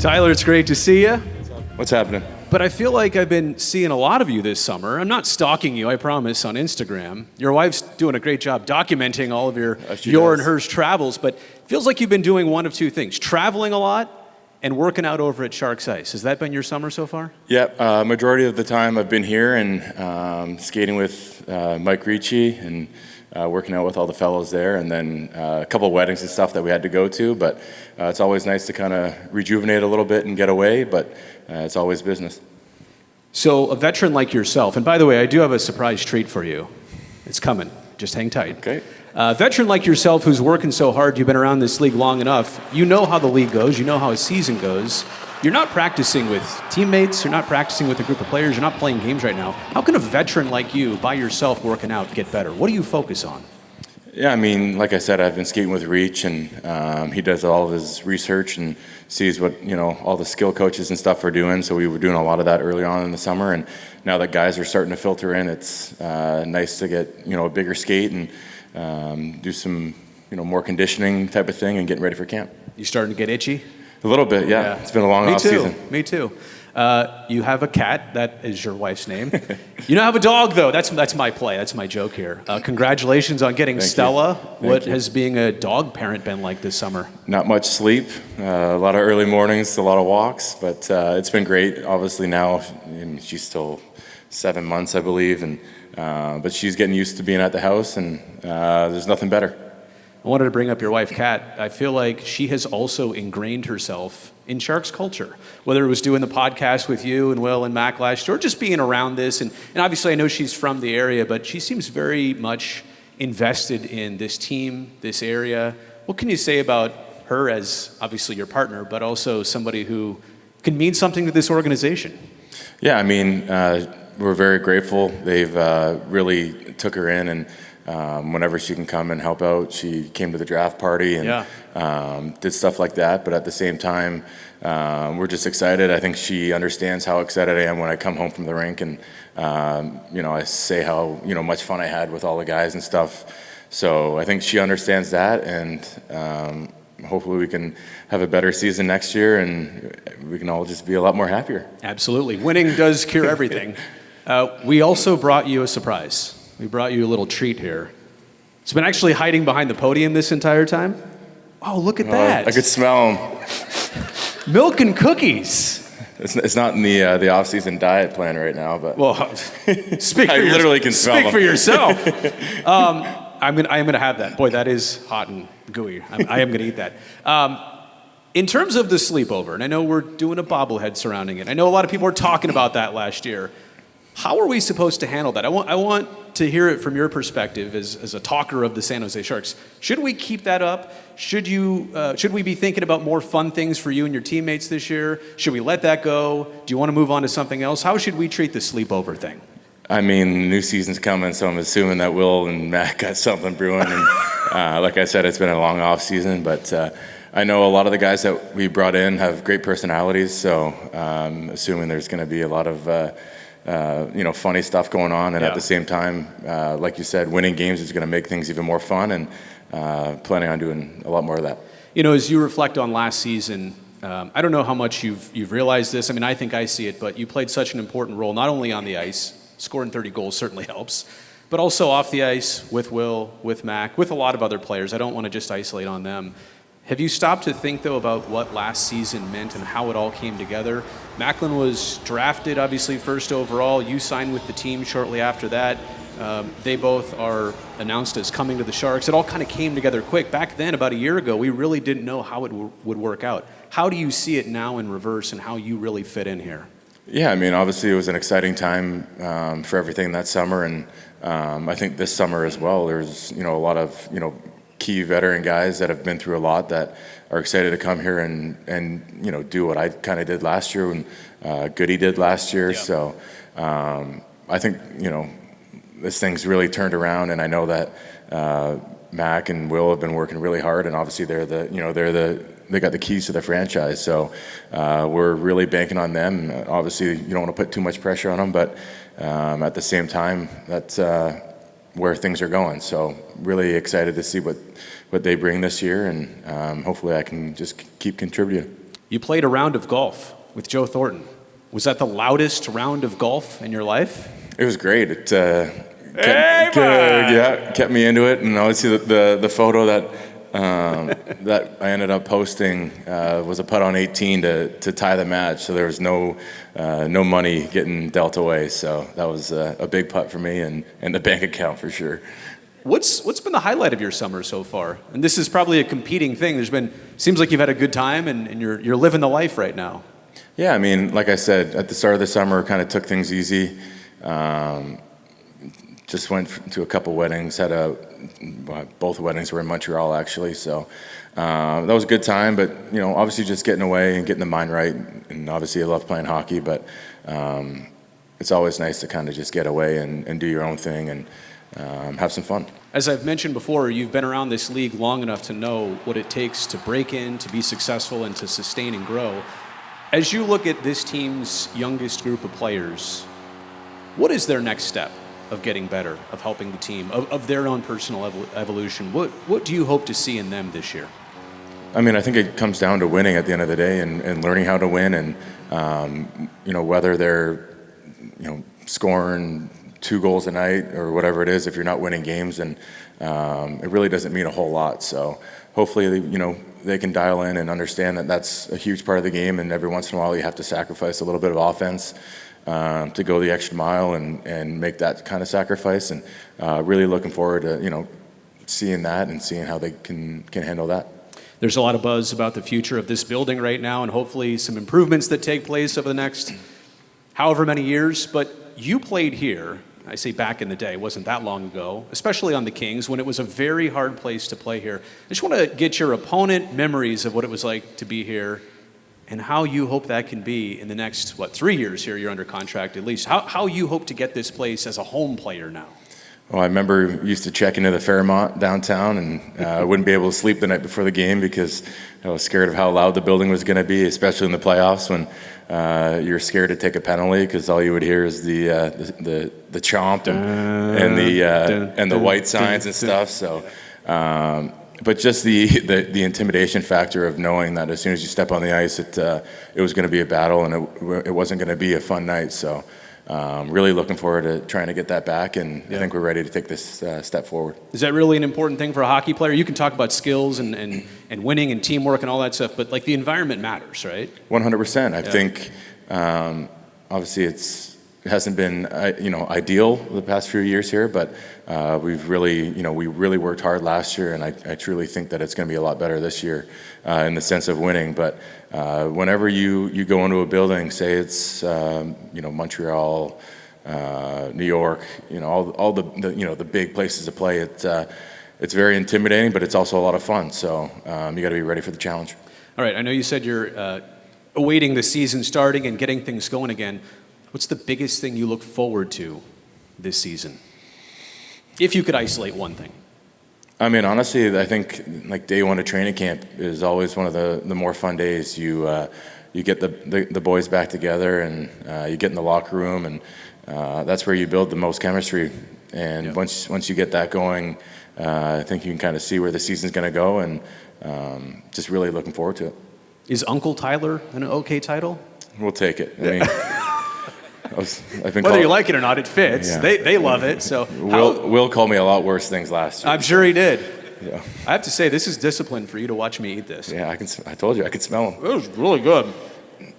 Tyler, it's great to see you. What's happening? But I feel like I've been seeing a lot of you this summer. I'm not stalking you, I promise, on Instagram. Your wife's doing a great job documenting all of your and hers travels, but it feels like you've been doing one of two things, traveling a lot and working out over at Sharks Ice. Has that been your summer so far? Yep, majority of the time I've been here and skating with Mike Ricci and working out with all the fellows there, and then a couple of weddings and stuff that we had to go to, but it's always nice to kind of rejuvenate a little bit and get away, but it's always business. So a veteran like yourself, and by the way, I do have a surprise treat for you. It's coming. Just hang tight. Okay. A veteran like yourself who's working so hard, you've been around this league long enough, you know how the league goes, you know how a season goes. You're not practicing with teammates, you're not practicing with a group of players, you're not playing games right now. How can a veteran like you, by yourself working out, get better? What do you focus on? Yeah, I mean, like I said, I've been skating with Reach, and he does all of his research and sees what, all the skill coaches and stuff are doing. So we were doing a lot of that early on in the summer, and now that guys are starting to filter in, it's nice to get, a bigger skate and do some, more conditioning type of thing and getting ready for camp. You starting to get itchy? A little bit, yeah. It's been a long off season. Me too. You have a cat. That is your wife's name. You don't have a dog, though. That's my play. That's my joke here. Congratulations on getting Stella. What has being a dog parent been like this summer? Not much sleep. A lot of early mornings, a lot of walks, but it's been great. Obviously now, she's still 7 months, I believe, and but she's getting used to being at the house, and there's nothing better. I wanted to bring up your wife, Kat. I feel like she has also ingrained herself in Sharks culture, whether it was doing the podcast with you and Will and Mac last year, or just being around this. And obviously I know she's from the area, but she seems very much invested in this team, this area. What can you say about her as obviously your partner, but also somebody who can mean something to this organization? Yeah, I mean, we're very grateful. They've really took her in, and whenever she can come and help out, she came to the draft party and did stuff like that. But at the same time, we're just excited. I think she understands how excited I am when I come home from the rink, and I say how much fun I had with all the guys and stuff. So I think she understands that, and hopefully we can have a better season next year, and we can all just be a lot more happier. Absolutely, winning does cure everything. We also brought you a surprise. We brought you a little treat here. It's been actually hiding behind the podium this entire time. Oh, look at that. I could smell them. Milk and cookies. It's not in the off-season diet plan right now, but well, speak for I literally can smell them. Speak for yourself. I am gonna have that. Boy, that is hot and gooey. I am gonna eat that. In terms of the sleepover, and I know we're doing a bobblehead surrounding it. I know a lot of people were talking about that last year. How are we supposed to handle that? I want to hear it from your perspective as a talker of the San Jose Sharks. Should we keep that up? Should we be thinking about more fun things for you and your teammates this year? Should we let that go? Do you want to move on to something else? How should we treat the sleepover thing? I mean, new season's coming, so I'm assuming that Will and Matt got something brewing. And like I said, it's been a long off season, but I know a lot of the guys that we brought in have great personalities, so assuming there's going to be a lot of funny stuff going on, and at the same time, like you said, winning games is going to make things even more fun, and planning on doing a lot more of that. As you reflect on last season, I don't know how much you've realized this. I mean, I think I see it, but you played such an important role, not only on the ice, scoring 30 goals certainly helps, but also off the ice with Will, with Mac, with a lot of other players. I don't want to just isolate on them. Have you stopped to think, though, about what last season meant and how it all came together? Macklin was drafted, obviously, first overall. You signed with the team shortly after that. They both are announced as coming to the Sharks. It all kind of came together quick. Back then, about a year ago, we really didn't know how it would work out. How do you see it now in reverse, and how you really fit in here? Yeah, I mean, obviously it was an exciting time for everything that summer, and I think this summer as well, there's a lot of key veteran guys that have been through a lot that are excited to come here and do what I kind of did last year and Goody did last year. Yeah. So I think this thing's really turned around, and I know that Mac and Will have been working really hard, and obviously they got the keys to the franchise. So we're really banking on them. Obviously, you don't want to put too much pressure on them, but at the same time, that's where things are going. So really excited to see what they bring this year, and hopefully I can just keep contributing. You played a round of golf with Joe Thornton. Was that the loudest round of golf in your life? It was great. It kept me into it. And obviously the photo that that I ended up posting was a putt on 18 to tie the match. So there was no money getting dealt away. So that was a big putt for me and the bank account for sure. What's been the highlight of your summer so far? And this is probably a competing thing. Seems like you've had a good time and you're living the life right now. Yeah, I mean, like I said, at the start of the summer, kind of took things easy. Just went to a couple weddings. Both weddings were in Montreal, actually. So that was a good time. But obviously, just getting away and getting the mind right. And obviously, I love playing hockey. But it's always nice to kind of just get away and do your own thing and have some fun. As I've mentioned before, you've been around this league long enough to know what it takes to break in, to be successful, and to sustain and grow. As you look at this team's youngest group of players, what is their next step of getting better, of helping the team, of their own personal evolution? What do you hope to see in them this year? I mean, I think it comes down to winning at the end of the day and learning how to win and, whether they're, scoring 2 goals a night or whatever it is, if you're not winning games, and it really doesn't mean a whole lot. So hopefully, they can dial in and understand that that's a huge part of the game, and every once in a while you have to sacrifice a little bit of offense to go the extra mile and make that kind of sacrifice. And really looking forward to, seeing that and seeing how they can handle that. There's a lot of buzz about the future of this building right now and hopefully some improvements that take place over the next however many years. But you played here, I say back in the day, it wasn't that long ago, especially on the Kings, when it was a very hard place to play here. I just want to get your opponent memories of what it was like to be here and how you hope that can be in the next, 3 years here, you're under contract at least. How you hope to get this place as a home player now. Well, I remember used to check into the Fairmont downtown, and I wouldn't be able to sleep the night before the game because I was scared of how loud the building was going to be, especially in the playoffs when you're scared to take a penalty because all you would hear is the chomp and the white signs and stuff. So, but just the intimidation factor of knowing that as soon as you step on the ice, it was going to be a battle and it wasn't going to be a fun night. So. Really looking forward to trying to get that back, and I think we're ready to take this step forward. Is that really an important thing for a hockey player? You can talk about skills and winning and teamwork and all that stuff, but the environment matters, right? 100%. I think obviously it hasn't been ideal the past few years here, but we've really we really worked hard last year, and I truly think that it's going to be a lot better this year in the sense of winning. But whenever you go into a building, say it's Montreal, New York, all the big places to play, it's very intimidating, but it's also a lot of fun. So you got to be ready for the challenge. All right, I know you said you're awaiting the season starting and getting things going again. What's the biggest thing you look forward to this season? If you could isolate one thing. I mean, honestly, I think day one of training camp is always one of the more fun days. You get the boys back together and you get in the locker room, and that's where you build the most chemistry. And once you get that going, I think you can kind of see where the season's going to go, and just really looking forward to it. Is Uncle Tyler an okay title? We'll take it. I mean, whether you like it or not, it fits. Yeah. They love it. So Will called me a lot worse things last year. I'm sure he did. Yeah. I have to say, this is discipline for you to watch me eat this. Yeah, I told you I could smell them. It was really good.